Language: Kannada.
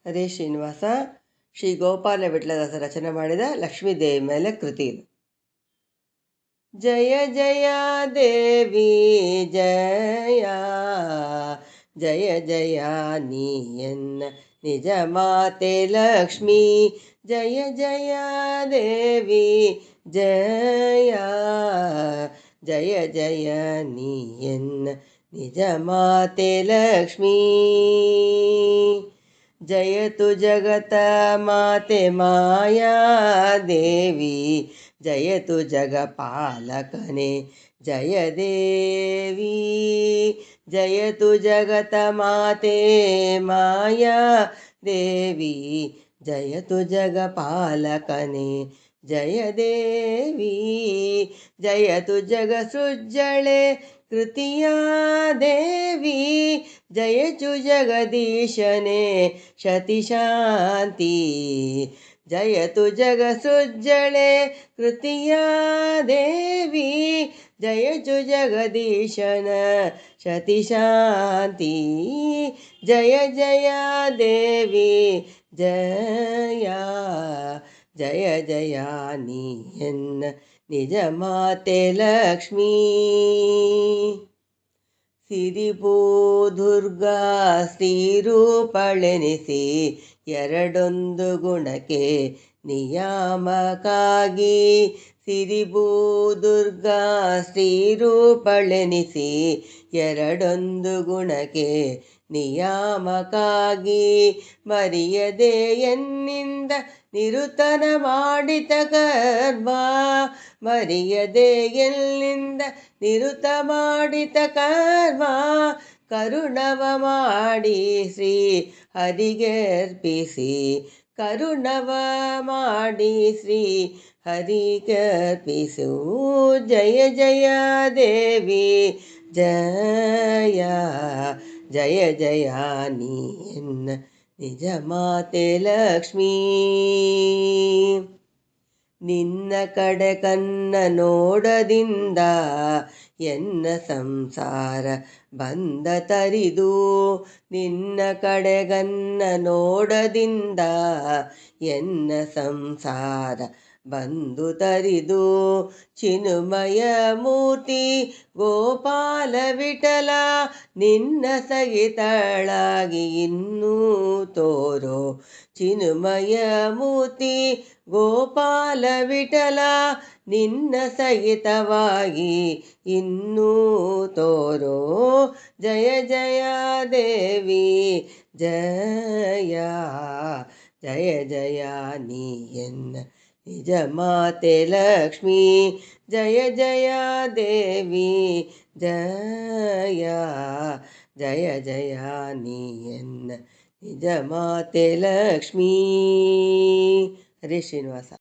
ಹರೇ ಶ್ರೀನಿವಾಸ. ಶ್ರೀ ಗೋಪಾಲ ವಿಟ್ಲದಾಸ ರಚನೆ ಮಾಡಿದ ಲಕ್ಷ್ಮೀದೇವಿ ಮೇಲೆ ಕೃತಿ ಇದು. ಜಯ ಜಯ ದೇವಿ ಜಯ, ಜಯ ಜಯ ನೀಯನ್ನ ನಿಜ ಮಾತೆ ಲಕ್ಷ್ಮೀ. ಜಯ ಜಯ ದೇವಿ ಜಯ, ಜಯ ಜಯ ನೀಯನ್ನ ನಿಜ ಮಾತೆ ಲಕ್ಷ್ಮೀ. ಜಯತು ಜಗತ ಮಾತೆ ಮಾಯಾ ದೇವಿ, ಜಯತು ಜಗಪಾಲಕನೆ ಜಯ ದೇವಿ. ಜಯತು ಜಗತ ಮಾತೆ ಮಾಯಾ ದೇವಿ, ಜಯತು ಜಗಪಾಲಕನೆ ಜಯ ದೇವಿ. ಜಯತು ಜಗ ಸೃಜ್ಜಳೆ ಕೃತಿಯಾ ದೇವಿ, ಜಯಚು ಜಗದೀಶನೆ ಶತಿ ಶಾಂತಿ. ಜಯತು ಜಗ ಸೃಜ್ಜಳೆ ಕೃತಿಯಾ ದೇವಿ, ಜಯಚು ಜಗದೀಶನ ಶತಿ ಶಾಂತಿ. ಜಯ ಜಯ ದೇವಿ ಜಯ, ಜಯ ಜಯ ನೀಯನ್ನ ನಿಜ ಮಾತೆ ಲಕ್ಷ್ಮೀ. ಸಿರಿಭೂ ದುರ್ಗಾ ಶ್ರೀರೂಪಳೆನಿಸಿ, ಎರಡೊಂದು ಗುಣಕ್ಕೆ ನಿಯಾಮಕಾಗಿ. ಸಿರಿಭೂ ದುರ್ಗಾ ಶ್ರೀರೂಪಳೆನಿಸಿ, ಎರಡೊಂದು ಗುಣಕ್ಕೆ ನಿಯಾಮಕಾಗಿ. ಮರೆಯದೆ ಎನ್ನಿಂದ ನಿರುತನ ಮಾಡಿತ ಕರ್ಮ, ಮರೆಯದೆ ಎಲ್ಲಿಂದ ನಿರುತ ಮಾಡಿತ ಕರ್ಮ. ಕರುಣವ ಮಾಡಿ ಶ್ರೀ ಹರಿಗೆ ಅರ್ಪಿಸಿ, ಕರುಣವ ಮಾಡಿ ಶ್ರೀ ಹರಿಗೆ ಅರ್ಪಿಸು. ಜಯ ಜಯ ದೇವಿ ಜಯ, ಜಯ ಜಯ ನೀಯನ್ನ ನಿಜ ಮಾತೆ ಲಕ್ಷ್ಮೀ. ನಿನ್ನ ಕಡೆ ಕನ್ನ ನೋಡದಿಂದ ಎನ್ನ ಸಂಸಾರ ಬಂದ ತರಿದು, ನಿನ್ನ ಕಡೆಗನ್ನ ನೋಡದಿಂದ ಎನ್ನ ಸಂಸಾರ ಬಂದು ತರಿದು. ಚಿನ್ಮಯ ಮೂರ್ತಿ ಗೋಪಾಲ ವಿಠಲ, ನಿನ್ನ ಸಹಿತಳಾಗಿ ಇನ್ನೂ ತೋರೋ. ಚಿನ್ಮಯ ಮೂರ್ತಿ ಗೋಪಾಲ ವಿಠಲ, ನಿನ್ನ ಸಹಿತವಾಗಿ ಇನ್ನೂ ತೋರೋ. ಜಯ ಜಯ ದೇವಿ ಜಯ, ಜಯ ಜಯ ನೀಯನ್ನ ನಿಜ ಮಾತೆ ಲಕ್ಷ್ಮೀ. ಜಯ ಜಯ ದೇವಿ ಜಯ, ಜಯ ಜಯ ನೀಯನ್ನ ನಿಜ ಮಾತೆ ಲಕ್ಷ್ಮೀ. ಹರೇ ಶ್ರೀನಿವಾಸ.